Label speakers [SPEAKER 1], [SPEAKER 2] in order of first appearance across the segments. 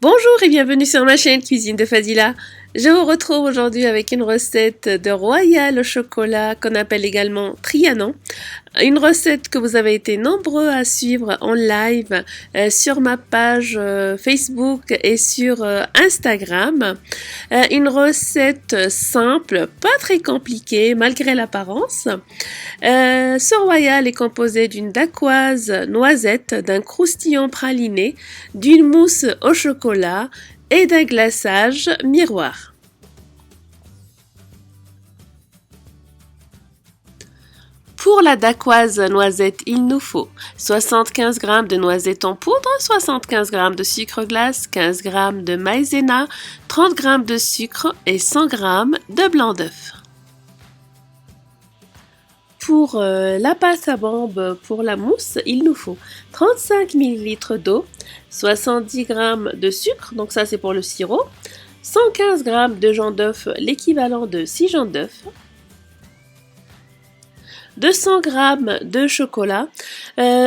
[SPEAKER 1] Bonjour et bienvenue sur ma chaîne Cuisine de Fadila. Je vous retrouve aujourd'hui avec une recette de royal au chocolat qu'on appelle également Trianon. Une recette que vous avez été nombreux à suivre en live sur ma page Facebook et sur Instagram. Une recette simple, pas très compliquée malgré l'apparence. Ce royal est composé d'une dacquoise noisette, d'un croustillant praliné, d'une mousse au chocolat et d'un glaçage miroir. Pour la dacquoise noisette, il nous faut 75 g de noisettes en poudre, 75 g de sucre glace, 15 g de maïzena, 30 g de sucre et 100 g de blanc d'œuf. Pour la pâte à bombe pour la mousse, il nous faut 35 ml d'eau, 70 g de sucre, donc ça c'est pour le sirop, 115 g de jaune d'œuf, l'équivalent de 6 jaunes d'œuf, 200 g de chocolat.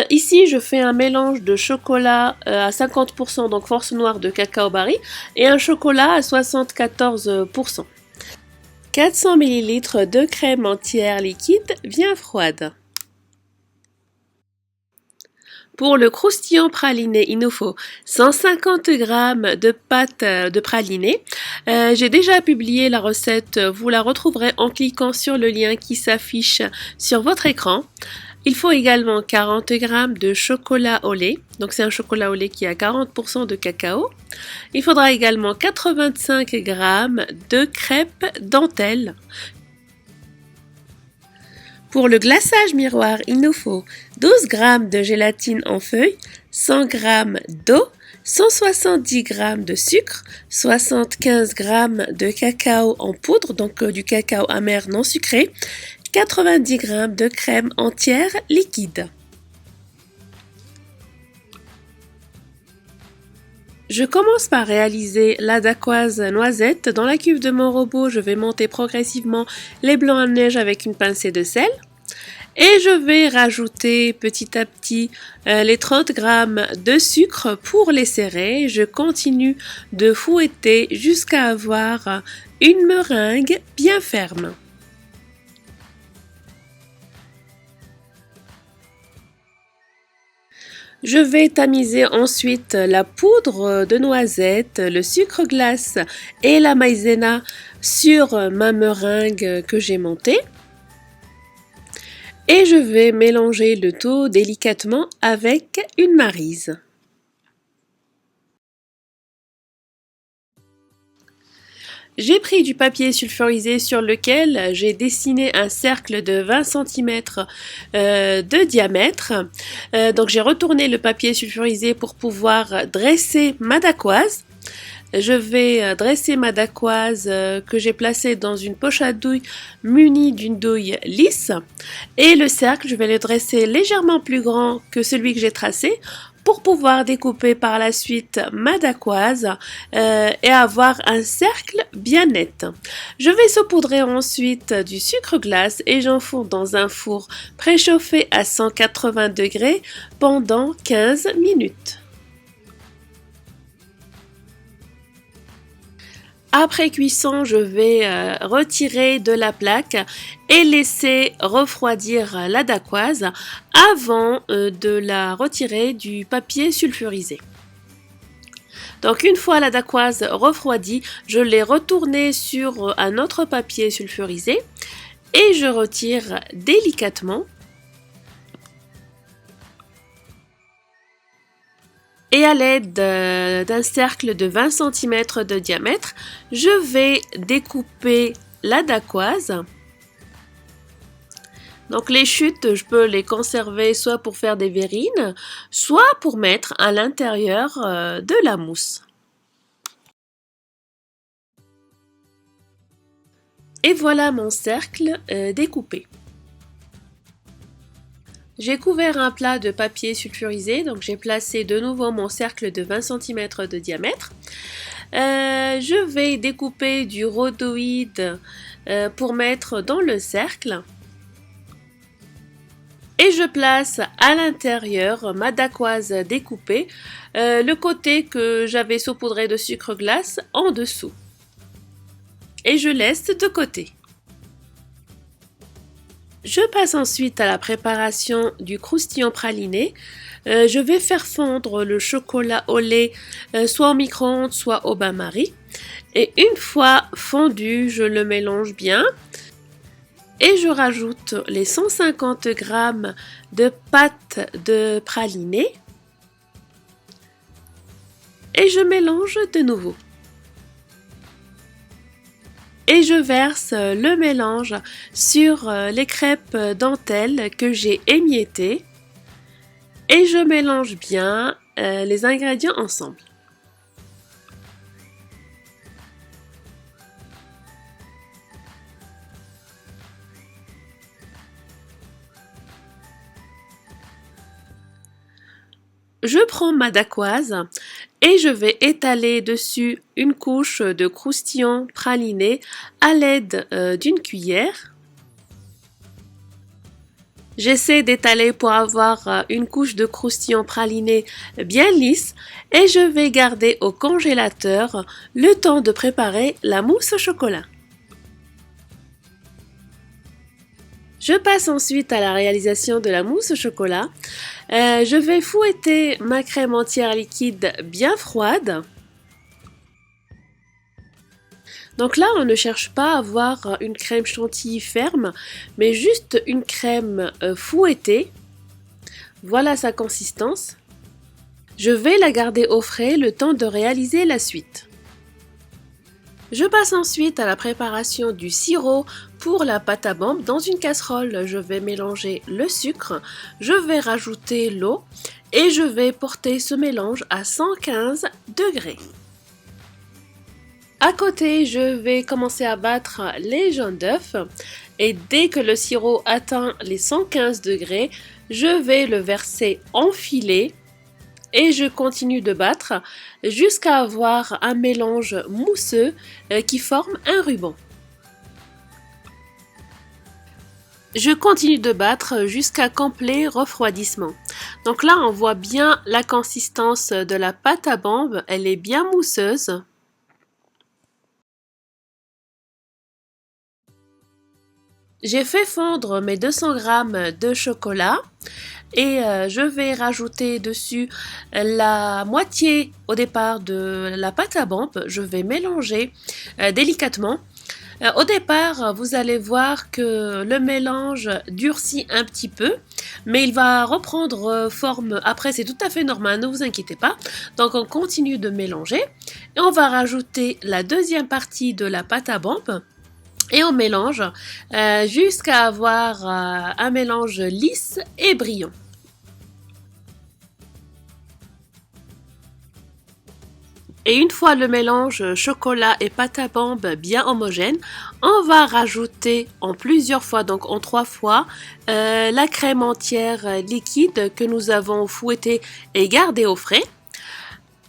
[SPEAKER 1] Ici, je fais un mélange de chocolat à 50%, donc force noire de cacao barry, et un chocolat à 74%. 400 ml de crème entière liquide bien froide. Pour le croustillant praliné, il nous faut 150 g de pâte de praliné. J'ai déjà publié la recette, vous la retrouverez en cliquant sur le lien qui s'affiche sur votre écran. Il faut également 40 g de chocolat au lait, donc c'est un chocolat au lait qui a 40% de cacao. Il faudra également 85 g de crêpes dentelle. Pour le glaçage miroir, il nous faut 12 g de gélatine en feuilles, 100 g d'eau, 170 g de sucre, 75 g de cacao en poudre, donc du cacao amer non sucré, 90 g de crème entière liquide. Je commence par réaliser la dacquoise noisette. Dans la cuve de mon robot, je vais monter progressivement les blancs à neige avec une pincée de sel. Et je vais rajouter petit à petit les 30 g de sucre pour les serrer. Je continue de fouetter jusqu'à avoir une meringue bien ferme. Je vais tamiser ensuite la poudre de noisette, le sucre glace et la maïzena sur ma meringue que j'ai montée. Et je vais mélanger le tout délicatement avec une maryse. J'ai pris du papier sulfurisé sur lequel j'ai dessiné un cercle de 20 cm de diamètre. Donc j'ai retourné le papier sulfurisé pour pouvoir dresser ma dacquoise. Je vais dresser ma dacquoise que j'ai placée dans une poche à douille munie d'une douille lisse. Et le cercle, je vais le dresser légèrement plus grand que celui que j'ai tracé pour pouvoir découper par la suite ma dacquoise et avoir un cercle bien net. Je vais saupoudrer ensuite du sucre glace et j'enfourne dans un four préchauffé à 180 degrés pendant 15 minutes. Après cuisson, je vais retirer de la plaque et laisser refroidir la dacquoise avant de la retirer du papier sulfurisé. Donc une fois la dacquoise refroidie, je l'ai retournée sur un autre papier sulfurisé et je retire délicatement. Et à l'aide d'un cercle de 20 cm de diamètre, je vais découper la dacquoise. Donc les chutes, je peux les conserver soit pour faire des verrines, soit pour mettre à l'intérieur de la mousse. Et voilà mon cercle découpé. J'ai couvert un plat de papier sulfurisé, donc j'ai placé de nouveau mon cercle de 20 cm de diamètre. Je vais découper du rhodoïde pour mettre dans le cercle. Et je place à l'intérieur ma dacquoise découpée, le côté que j'avais saupoudré de sucre glace en dessous. Et je laisse de côté. Je passe ensuite à la préparation du croustillant praliné. Je vais faire fondre le chocolat au lait soit au micro-ondes, soit au bain-marie. Et une fois fondu, je le mélange bien. Et je rajoute les 150 g de pâte de praliné. Et je mélange de nouveau. Et je verse le mélange sur les crêpes dentelle que j'ai émiettées. Et je mélange bien les ingrédients ensemble. Je prends ma dacquoise et je vais étaler dessus une couche de croustillant praliné à l'aide d'une cuillère. J'essaie d'étaler pour avoir une couche de croustillant praliné bien lisse et je vais garder au congélateur le temps de préparer la mousse au chocolat. Je passe ensuite à la réalisation de la mousse au chocolat. Je vais fouetter ma crème entière liquide bien froide. Donc là, on ne cherche pas à avoir une crème chantilly ferme, mais juste une crème fouettée. Voilà sa consistance. Je vais la garder au frais le temps de réaliser la suite. Je passe ensuite à la préparation du sirop pour la pâte à bombe. Dans une casserole, je vais mélanger le sucre, je vais rajouter l'eau et je vais porter ce mélange à 115 degrés. À côté, je vais commencer à battre les jaunes d'œufs et dès que le sirop atteint les 115 degrés, je vais le verser en filet. Et je continue de battre jusqu'à avoir un mélange mousseux qui forme un ruban. Je continue de battre jusqu'à complet refroidissement. Donc là, on voit bien la consistance de la pâte à bombe, elle est bien mousseuse. J'ai fait fondre mes 200 g de chocolat et je vais rajouter dessus la moitié au départ de la pâte à bombe. Je vais mélanger délicatement. Au départ, vous allez voir que le mélange durcit un petit peu, mais il va reprendre forme après, c'est tout à fait normal, ne vous inquiétez pas. Donc on continue de mélanger et on va rajouter la deuxième partie de la pâte à bombe. Et on mélange jusqu'à avoir un mélange lisse et brillant. Et une fois le mélange chocolat et pâte à bombe bien homogène, on va rajouter en plusieurs fois, donc en 3 fois, la crème entière liquide que nous avons fouettée et gardée au frais.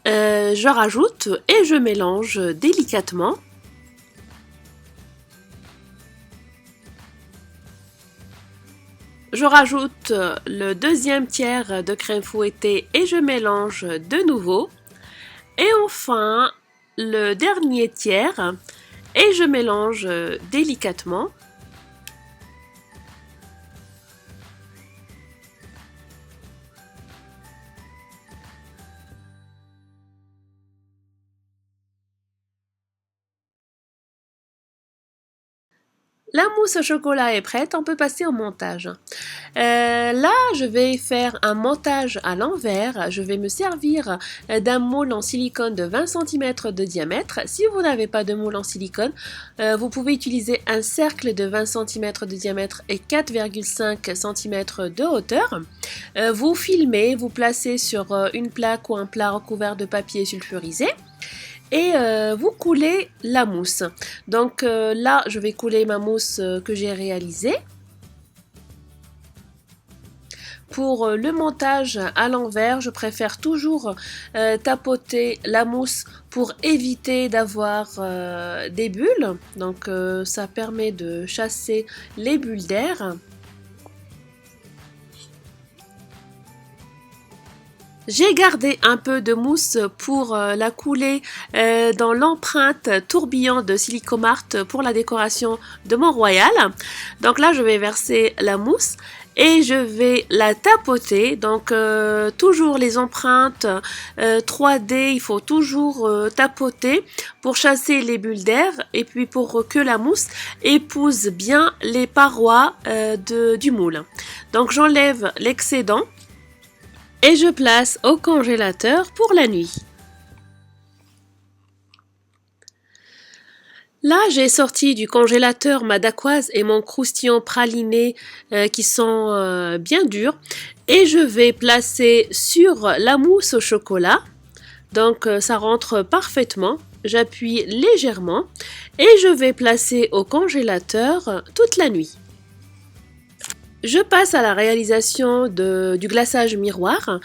[SPEAKER 1] Je rajoute et je mélange délicatement. Je rajoute le deuxième tiers de crème fouettée et je mélange de nouveau. Et enfin, le dernier tiers et je mélange délicatement. La mousse au chocolat est prête, on peut passer au montage. Là, je vais faire un montage à l'envers. Je vais me servir d'un moule en silicone de 20 cm de diamètre. Si vous n'avez pas de moule en silicone, vous pouvez utiliser un cercle de 20 cm de diamètre et 4,5 cm de hauteur. Vous filmez, vous placez sur une plaque ou un plat recouvert de papier sulfurisé. Et vous coulez la mousse. Donc là, je vais couler ma mousse que j'ai réalisée. Pour le montage à l'envers, je préfère toujours tapoter la mousse pour éviter d'avoir des bulles. Donc ça permet de chasser les bulles d'air. J'ai gardé un peu de mousse pour la couler dans l'empreinte tourbillon de Silicomart pour la décoration de mon royal. Donc là, je vais verser la mousse et je vais la tapoter. Donc toujours les empreintes 3D, il faut toujours tapoter pour chasser les bulles d'air et puis pour que la mousse épouse bien les parois du moule. Donc j'enlève l'excédent et je place au congélateur pour la nuit. Là, j'ai sorti du congélateur ma dacquoise et mon croustillant praliné qui sont bien durs et je vais placer sur la mousse au chocolat. Donc ça rentre parfaitement. J'appuie légèrement et je vais placer au congélateur toute la nuit. Je passe à la réalisation du glaçage miroir.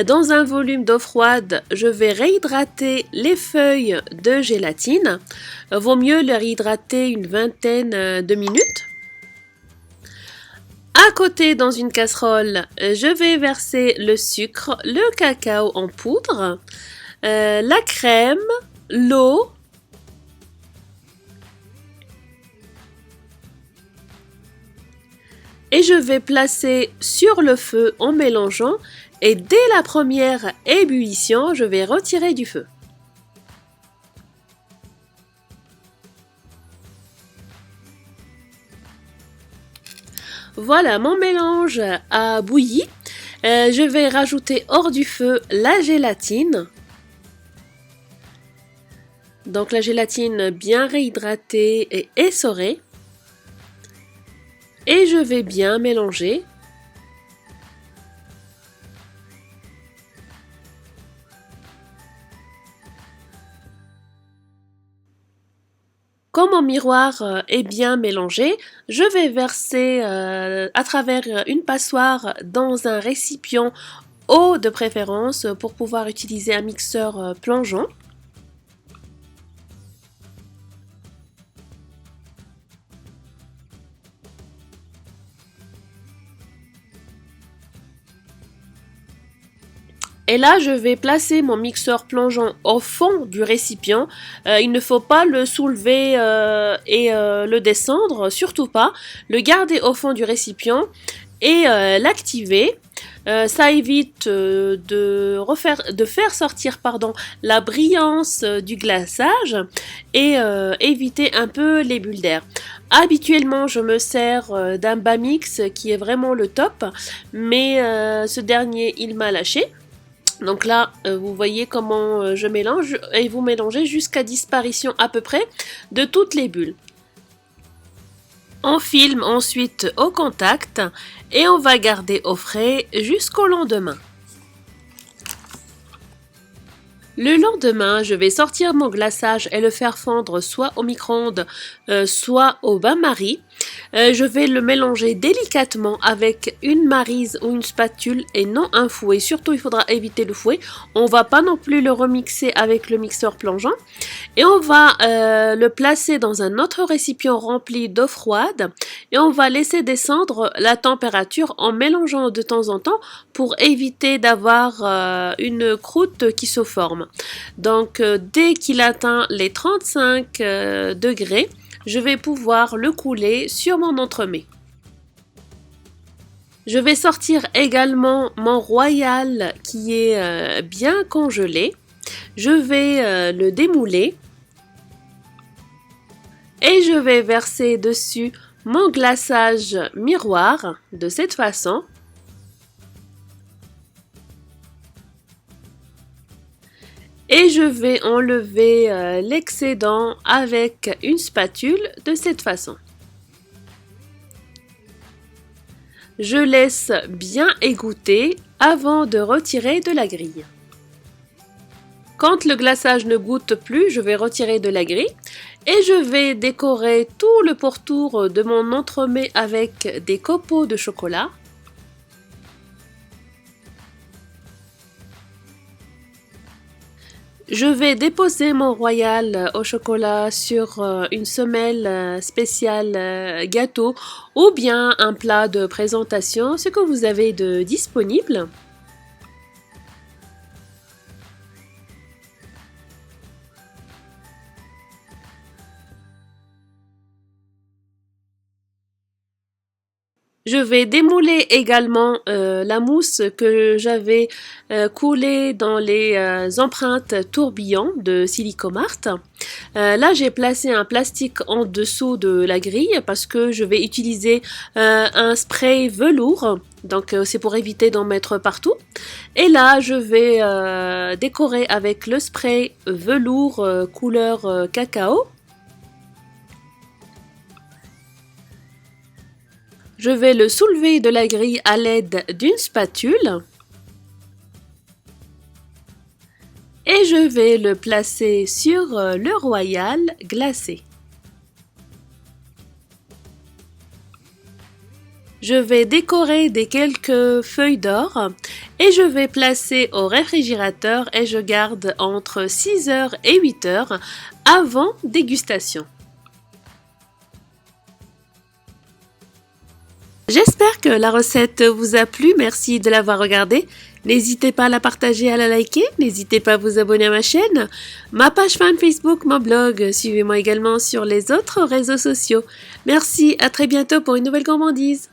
[SPEAKER 1] Dans un volume d'eau froide, je vais réhydrater les feuilles de gélatine. Vaut mieux les réhydrater une vingtaine de minutes. À côté, dans une casserole, je vais verser le sucre, le cacao en poudre, la crème, l'eau, et je vais placer sur le feu en mélangeant et dès la première ébullition, je vais retirer du feu. Voilà, mon mélange a bouilli. Je vais rajouter hors du feu la gélatine. Donc la gélatine bien réhydratée et essorée. Et je vais bien mélanger. Quand mon miroir est bien mélangé, je vais verser à travers une passoire dans un récipient haut de préférence pour pouvoir utiliser un mixeur plongeant. Et là, je vais placer mon mixeur plongeant au fond du récipient. Il ne faut pas le soulever et le descendre, surtout pas. Le garder au fond du récipient et l'activer. Ça évite de faire sortir la brillance du glaçage et éviter un peu les bulles d'air. Habituellement, je me sers d'un Bamix qui est vraiment le top, mais ce dernier, il m'a lâché. Donc là, vous voyez comment je mélange et vous mélangez jusqu'à disparition à peu près de toutes les bulles. On filme ensuite au contact et on va garder au frais jusqu'au lendemain. Le lendemain, je vais sortir mon glaçage et le faire fondre soit au micro-ondes, soit au bain-marie. Je vais le mélanger délicatement avec une maryse ou une spatule et non un fouet. Surtout, il faudra éviter le fouet. On ne va pas non plus le remixer avec le mixeur plongeant. Et on va le placer dans un autre récipient rempli d'eau froide et on va laisser descendre la température en mélangeant de temps en temps pour éviter d'avoir une croûte qui se forme. Donc dès qu'il atteint les 35 degrés, je vais pouvoir le couler sur mon entremets. Je vais sortir également mon royal qui est bien congelé. Je vais le démouler et je vais verser dessus mon glaçage miroir de cette façon. Et je vais enlever l'excédent avec une spatule de cette façon. Je laisse bien égoutter avant de retirer de la grille. Quand le glaçage ne goutte plus, je vais retirer de la grille et je vais décorer tout le pourtour de mon entremets avec des copeaux de chocolat. Je vais déposer mon royal au chocolat sur une semelle spéciale gâteau ou bien un plat de présentation, ce que vous avez de disponible. Je vais démouler également la mousse que j'avais coulée dans les empreintes tourbillon de Silicomart. Là, j'ai placé un plastique en dessous de la grille parce que je vais utiliser un spray velours. Donc, c'est pour éviter d'en mettre partout. Et là, je vais décorer avec le spray velours couleur cacao. Je vais le soulever de la grille à l'aide d'une spatule. Et je vais le placer sur le royal glacé. Je vais décorer des quelques feuilles d'or et je vais placer au réfrigérateur et je garde entre 6 heures et 8 heures avant dégustation. J'espère que la recette vous a plu, merci de l'avoir regardée. N'hésitez pas à la partager, à la liker, n'hésitez pas à vous abonner à ma chaîne, ma page fan Facebook, mon blog, suivez-moi également sur les autres réseaux sociaux. Merci, à très bientôt pour une nouvelle gourmandise.